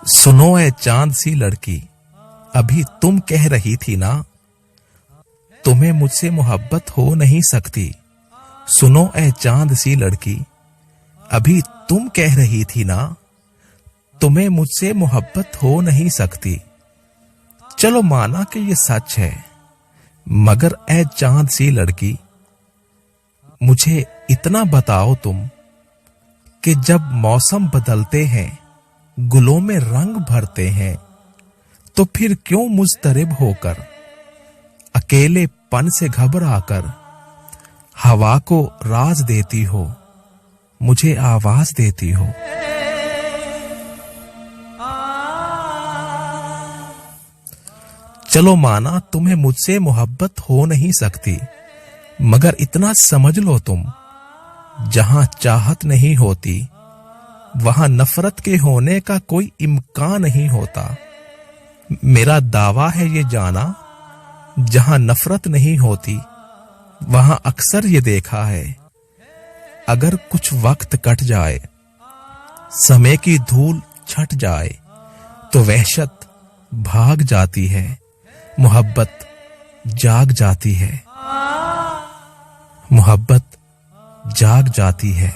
सुनो ए चांद सी लड़की, अभी तुम कह रही थी ना तुम्हें मुझसे मोहब्बत हो नहीं सकती। सुनो ए चांद सी लड़की, अभी तुम कह रही थी ना तुम्हें मुझसे मोहब्बत हो नहीं सकती। चलो माना कि ये सच है, मगर ए चांद सी लड़की मुझे इतना बताओ तुम कि जब मौसम बदलते हैं, गुलों में रंग भरते हैं, तो फिर क्यों मुस्तरिब होकर, अकेलेपन से घबराकर हवा को राज देती हो, मुझे आवाज देती हो। चलो माना तुम्हें मुझसे मोहब्बत हो नहीं सकती, मगर इतना समझ लो तुम, जहां चाहत नहीं होती वहां नफरत के होने का कोई इम्कान नहीं होता। मेरा दावा है ये जाना, जहां नफरत नहीं होती वहां अक्सर ये देखा है, अगर कुछ वक्त कट जाए, समय की धूल छट जाए, तो वहशत भाग जाती है, मोहब्बत जाग जाती है, मोहब्बत जाग जाती है।